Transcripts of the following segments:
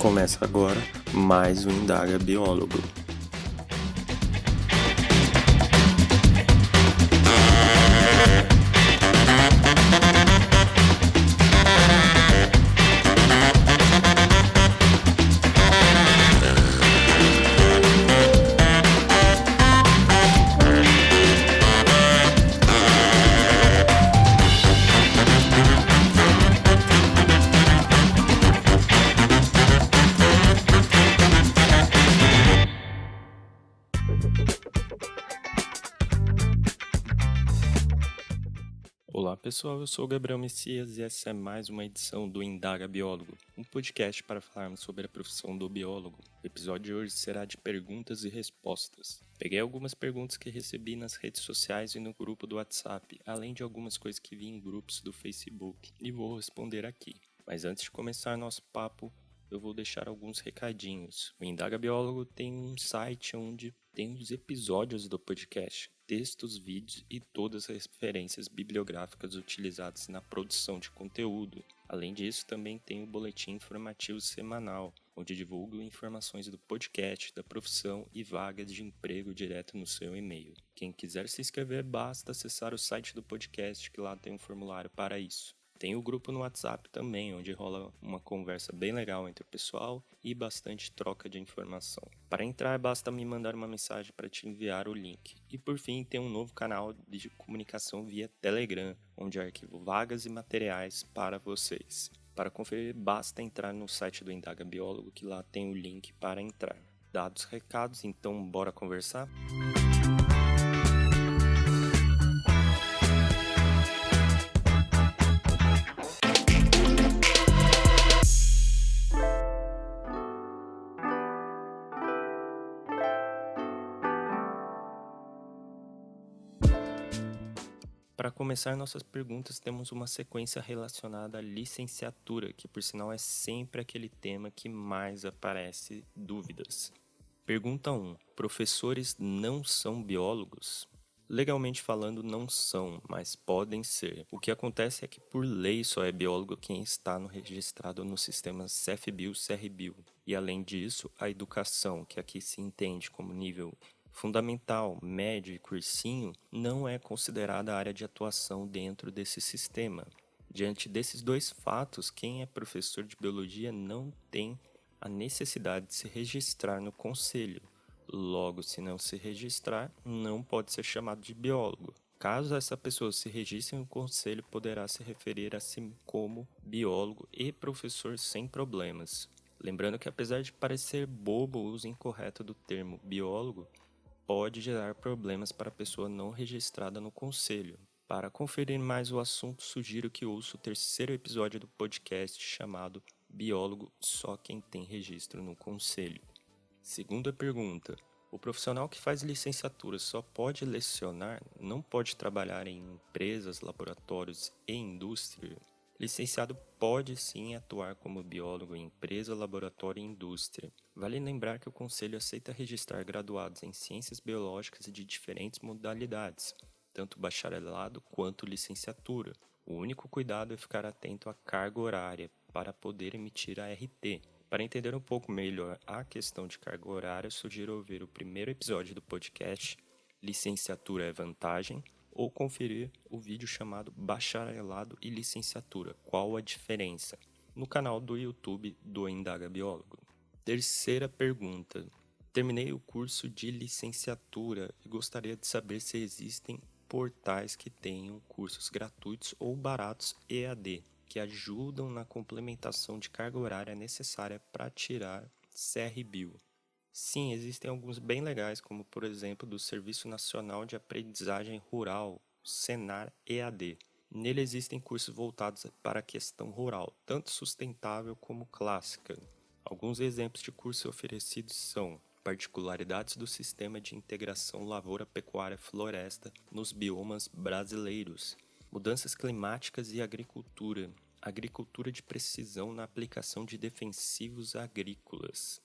Começa agora mais um Indaga Biólogo. Olá pessoal, eu sou o Gabriel Messias e essa é mais uma edição do Indaga Biólogo, um podcast para falarmos sobre a profissão do biólogo. O episódio de hoje será de perguntas e respostas. Peguei algumas perguntas que recebi nas redes sociais e no grupo do WhatsApp, além de algumas coisas que vi em grupos do Facebook, e vou responder aqui. Mas antes de começar nosso papo, eu vou deixar alguns recadinhos. O Indaga Biólogo tem um site onde tem os episódios do podcast, textos, vídeos e todas as referências bibliográficas utilizadas na produção de conteúdo. Além disso, também tem o boletim informativo semanal, onde divulgo informações do podcast, da profissão e vagas de emprego direto no seu e-mail. Quem quiser se inscrever, basta acessar o site do podcast, que lá tem um formulário para isso. Tem o grupo no WhatsApp também, onde rola uma conversa bem legal entre o pessoal e bastante troca de informação. Para entrar, basta me mandar uma mensagem para te enviar o link. E por fim, tem um novo canal de comunicação via Telegram, onde arquivo vagas e materiais para vocês. Para conferir, basta entrar no site do Indaga Biólogo, que lá tem o link para entrar. Dados os recados, então bora conversar? Para começar nossas perguntas, temos uma sequência relacionada à licenciatura, que por sinal é sempre aquele tema que mais aparece dúvidas. Pergunta 1. Professores não são biólogos? Legalmente falando, não são, mas podem ser. O que acontece é que, por lei, só é biólogo quem está registrado no sistema CFBio-CRBio. E, além disso, a educação, que aqui se entende como nível fundamental, médio e cursinho, não é considerada área de atuação dentro desse sistema. Diante desses dois fatos, quem é professor de biologia não tem a necessidade de se registrar no conselho. Logo, se não se registrar, não pode ser chamado de biólogo. Caso essa pessoa se registre no conselho, poderá se referir a si como biólogo e professor sem problemas. Lembrando que, apesar de parecer bobo o uso incorreto do termo biólogo, pode gerar problemas para a pessoa não registrada no conselho. Para conferir mais o assunto, sugiro que ouça o terceiro episódio do podcast chamado Biólogo Só Quem Tem Registro no Conselho. Segunda pergunta. O profissional que faz licenciatura só pode lecionar, não pode trabalhar em empresas, laboratórios e indústria? Licenciado pode sim atuar como biólogo em empresa, laboratório e indústria. Vale lembrar que o Conselho aceita registrar graduados em ciências biológicas de diferentes modalidades, tanto bacharelado quanto licenciatura. O único cuidado é ficar atento à carga horária para poder emitir a RT. Para entender um pouco melhor a questão de carga horária, sugiro ouvir o primeiro episódio do podcast Licenciatura é Vantagem, ou conferir o vídeo chamado Bacharelado e Licenciatura, qual a diferença? No canal do YouTube do Indaga Biólogo. Terceira pergunta. Terminei o curso de licenciatura e gostaria de saber se existem portais que tenham cursos gratuitos ou baratos EAD, que ajudam na complementação de carga horária necessária para tirar CRBio. Sim, existem alguns bem legais, como por exemplo do Serviço Nacional de Aprendizagem Rural, Senar EAD. Nele existem cursos voltados para a questão rural, tanto sustentável como clássica. Alguns exemplos de cursos oferecidos são particularidades do sistema de integração lavoura-pecuária-floresta nos biomas brasileiros, mudanças climáticas e agricultura, agricultura de precisão na aplicação de defensivos agrícolas.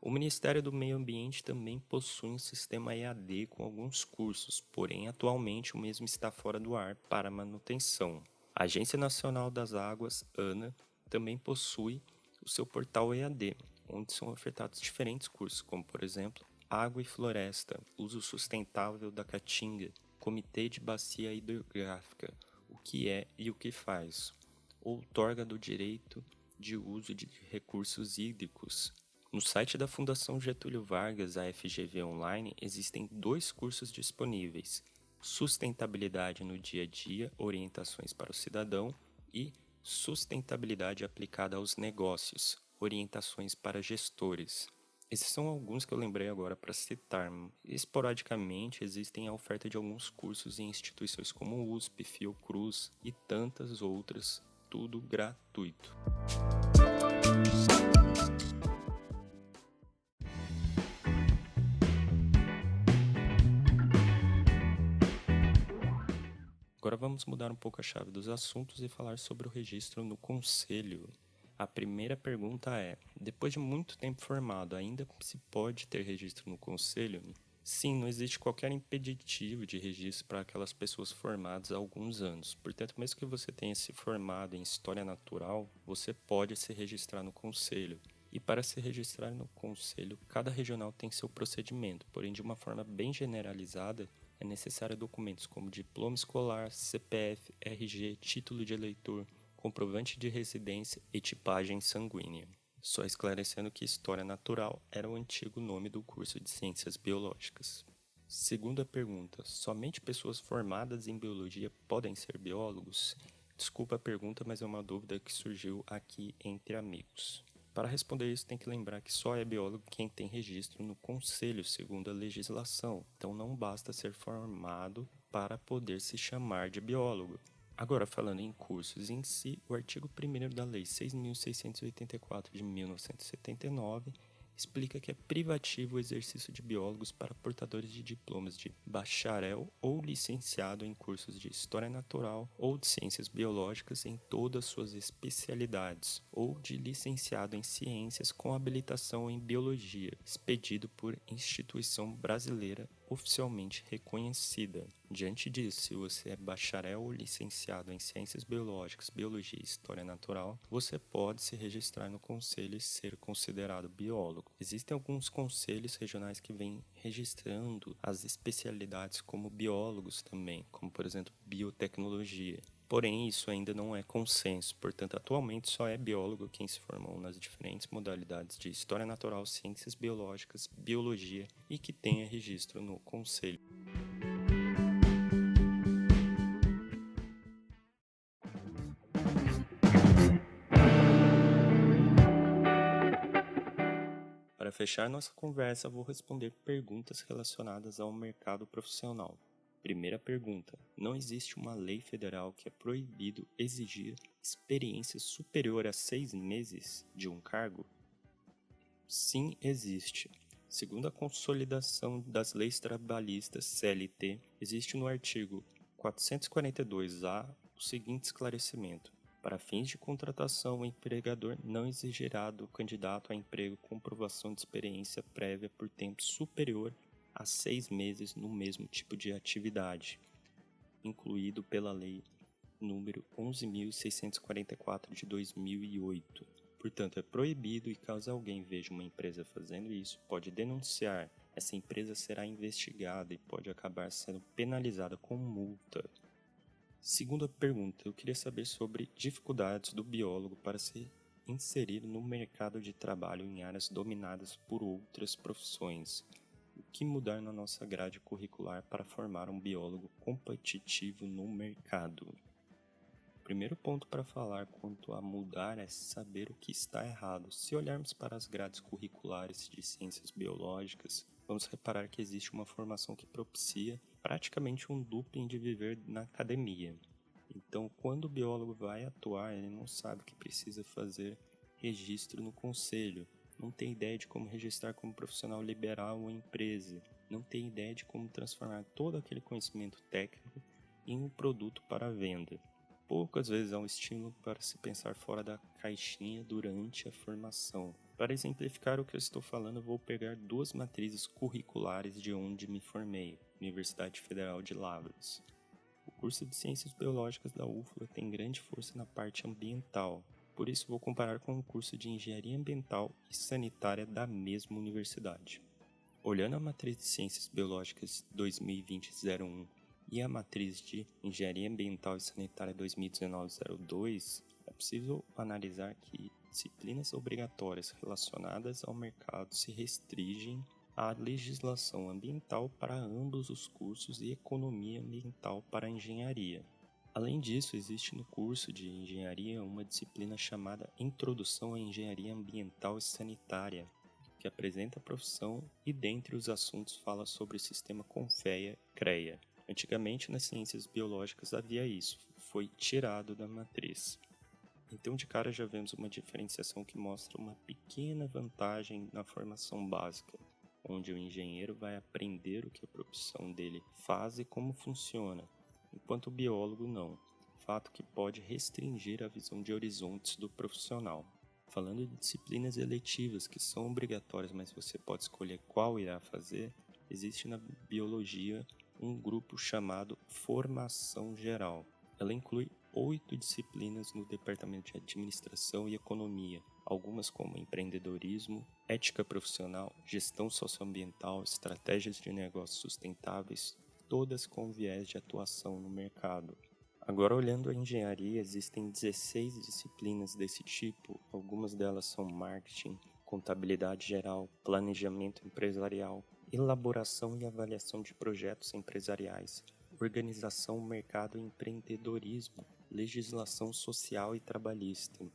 O Ministério do Meio Ambiente também possui um sistema EAD com alguns cursos, porém atualmente o mesmo está fora do ar para manutenção. A Agência Nacional das Águas, ANA, também possui o seu portal EAD, onde são ofertados diferentes cursos, como por exemplo, Água e Floresta, Uso Sustentável da Caatinga, Comitê de Bacia Hidrográfica, o que é e o que faz, outorga do direito de uso de recursos hídricos. No site da Fundação Getúlio Vargas, a FGV Online, existem 2 cursos disponíveis: Sustentabilidade no Dia a Dia, Orientações para o Cidadão, e Sustentabilidade aplicada aos negócios, Orientações para gestores. Esses são alguns que eu lembrei agora para citar. Esporadicamente, existem a oferta de alguns cursos em instituições como USP, Fiocruz e tantas outras, tudo gratuito. Agora vamos mudar um pouco a chave dos assuntos e falar sobre o registro no conselho. A primeira pergunta é: depois de muito tempo formado, ainda se pode ter registro no conselho? Sim, não existe qualquer impeditivo de registro para aquelas pessoas formadas há alguns anos. Portanto, mesmo que você tenha se formado em História Natural, você pode se registrar no conselho. E para se registrar no conselho, cada regional tem seu procedimento, porém de uma forma bem generalizada, é necessário documentos como diploma escolar, CPF, RG, título de eleitor, comprovante de residência e tipagem sanguínea. Só esclarecendo que História Natural era o antigo nome do curso de Ciências Biológicas. Segunda pergunta: somente pessoas formadas em biologia podem ser biólogos? Desculpa a pergunta, mas é uma dúvida que surgiu aqui entre amigos. Para responder isso, tem que lembrar que só é biólogo quem tem registro no conselho, segundo a legislação. Então não basta ser formado para poder se chamar de biólogo. Agora, falando em cursos em si, o artigo 1º da Lei 6.684 de 1979 explica que é privativo o exercício de biólogos para portadores de diplomas de bacharel ou licenciado em cursos de História Natural ou de Ciências Biológicas em todas suas especialidades, ou de licenciado em Ciências com habilitação em Biologia, expedido por instituição brasileira oficialmente reconhecida. Diante disso, se você é bacharel ou licenciado em Ciências Biológicas, Biologia e História Natural, você pode se registrar no conselho e ser considerado biólogo. Existem alguns conselhos regionais que vêm registrando as especialidades como biólogos também, como por exemplo biotecnologia. Porém, isso ainda não é consenso, portanto, atualmente só é biólogo quem se formou nas diferentes modalidades de História Natural, Ciências Biológicas, Biologia e que tenha registro no conselho. Para fechar nossa conversa, vou responder perguntas relacionadas ao mercado profissional. Primeira pergunta: não existe uma lei federal que é proibido exigir experiência superior a 6 meses de um cargo? Sim, existe. Segundo a Consolidação das Leis Trabalhistas, CLT, existe no artigo 442-A o seguinte esclarecimento: para fins de contratação, o empregador não exigirá do candidato a emprego comprovação de experiência prévia por tempo superior a 6 meses no mesmo tipo de atividade, incluído pela Lei número 11.644 de 2008. Portanto, é proibido e caso alguém veja uma empresa fazendo isso, pode denunciar. Essa empresa será investigada e pode acabar sendo penalizada com multa. Segunda pergunta, eu queria saber sobre dificuldades do biólogo para se inserir no mercado de trabalho em áreas dominadas por outras profissões. O que mudar na nossa grade curricular para formar um biólogo competitivo no mercado? O primeiro ponto para falar quanto a mudar é saber o que está errado. Se olharmos para as grades curriculares de ciências biológicas, vamos reparar que existe uma formação que propicia praticamente um looping de viver na academia. Então, quando o biólogo vai atuar, ele não sabe que precisa fazer registro no conselho, não tem ideia de como registrar como profissional liberal uma empresa, não tem ideia de como transformar todo aquele conhecimento técnico em um produto para venda. Poucas vezes há um estímulo para se pensar fora da caixinha durante a formação. Para exemplificar o que eu estou falando, eu vou pegar 2 matrizes curriculares de onde me formei, Universidade Federal de Lavras. O curso de Ciências Biológicas da UFLA tem grande força na parte ambiental. Por isso vou comparar com o curso de Engenharia Ambiental e Sanitária da mesma universidade. Olhando a matriz de Ciências Biológicas 2020-01 e a matriz de Engenharia Ambiental e Sanitária 2019-02, é possível analisar que disciplinas obrigatórias relacionadas ao mercado se restringem à legislação ambiental para ambos os cursos e economia ambiental para a engenharia. Além disso, existe no curso de engenharia uma disciplina chamada Introdução à Engenharia Ambiental e Sanitária, que apresenta a profissão e, dentre os assuntos, fala sobre o sistema CONFEA-CREA. Antigamente, nas ciências biológicas havia isso, foi tirado da matriz. Então, de cara, já vemos uma diferenciação que mostra uma pequena vantagem na formação básica, onde o engenheiro vai aprender o que a profissão dele faz e como funciona, enquanto o biólogo não, fato que pode restringir a visão de horizontes do profissional. Falando de disciplinas eletivas que são obrigatórias, mas você pode escolher qual irá fazer, existe na biologia um grupo chamado Formação Geral. Ela inclui 8 disciplinas no departamento de Administração e Economia, algumas como empreendedorismo, ética profissional, gestão socioambiental, estratégias de negócios sustentáveis, todas com viés de atuação no mercado. Agora, olhando a engenharia, existem 16 disciplinas desse tipo, algumas delas são marketing, contabilidade geral, planejamento empresarial, elaboração e avaliação de projetos empresariais, organização, mercado e empreendedorismo, legislação social e trabalhista.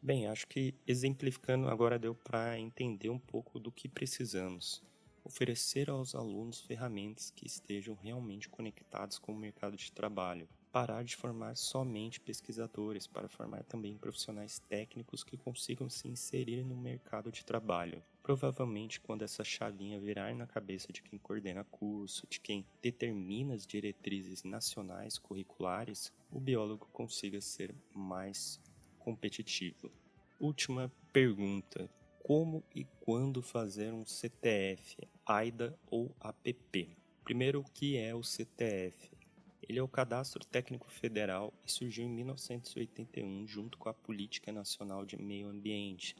Bem, acho que exemplificando agora deu para entender um pouco do que precisamos. Oferecer aos alunos ferramentas que estejam realmente conectadas com o mercado de trabalho. Parar de formar somente pesquisadores, para formar também profissionais técnicos que consigam se inserir no mercado de trabalho. Provavelmente, quando essa chavinha virar na cabeça de quem coordena curso, de quem determina as diretrizes nacionais curriculares, o biólogo consiga ser mais competitivo. Última pergunta. Como e quando fazer um CTF, AIDA ou APP? Primeiro, o que é o CTF? Ele é o Cadastro Técnico Federal e surgiu em 1981 junto com a Política Nacional de Meio Ambiente,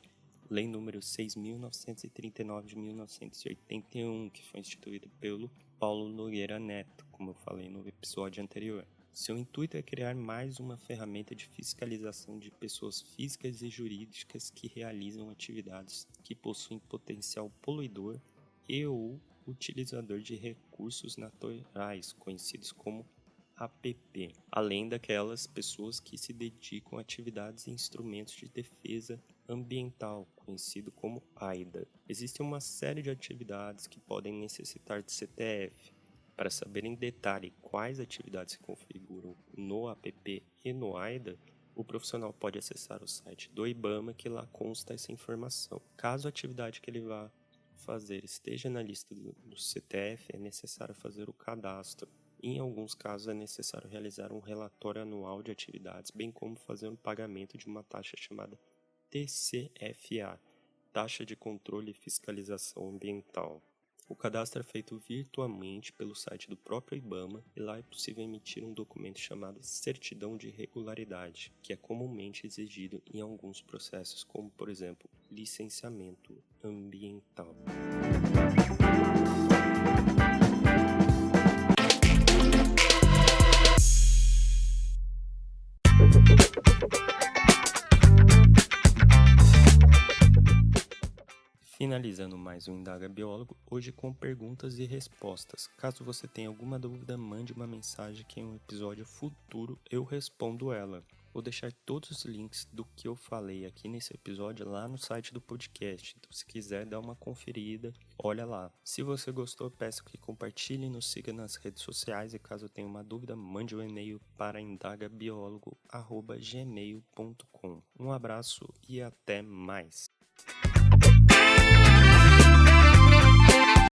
Lei número 6.939 de 1981, que foi instituída pelo Paulo Nogueira Neto, como eu falei no episódio anterior. Seu intuito é criar mais uma ferramenta de fiscalização de pessoas físicas e jurídicas que realizam atividades que possuem potencial poluidor e ou utilizador de recursos naturais, conhecidos como APP, além daquelas pessoas que se dedicam a atividades e instrumentos de defesa ambiental, conhecido como AIDA. Existe uma série de atividades que podem necessitar de CTF. Para saber em detalhe quais atividades se configuram no APP e no AIDA, o profissional pode acessar o site do IBAMA, que lá consta essa informação. Caso a atividade que ele vá fazer esteja na lista do CTF, é necessário fazer o cadastro. Em alguns casos, é necessário realizar um relatório anual de atividades, bem como fazer um pagamento de uma taxa chamada TCFA, Taxa de Controle e Fiscalização Ambiental. O cadastro é feito virtualmente pelo site do próprio IBAMA e lá é possível emitir um documento chamado Certidão de Regularidade, que é comumente exigido em alguns processos, como, por exemplo, licenciamento ambiental. Finalizando mais um Indaga Biólogo, hoje com perguntas e respostas. Caso você tenha alguma dúvida, mande uma mensagem que em um episódio futuro eu respondo ela. Vou deixar todos os links do que eu falei aqui nesse episódio lá no site do podcast, então se quiser dar uma conferida, olha lá. Se você gostou, peço que compartilhe e nos siga nas redes sociais e caso tenha uma dúvida, mande um e-mail para indagabiólogo@gmail.com. Um abraço e até mais!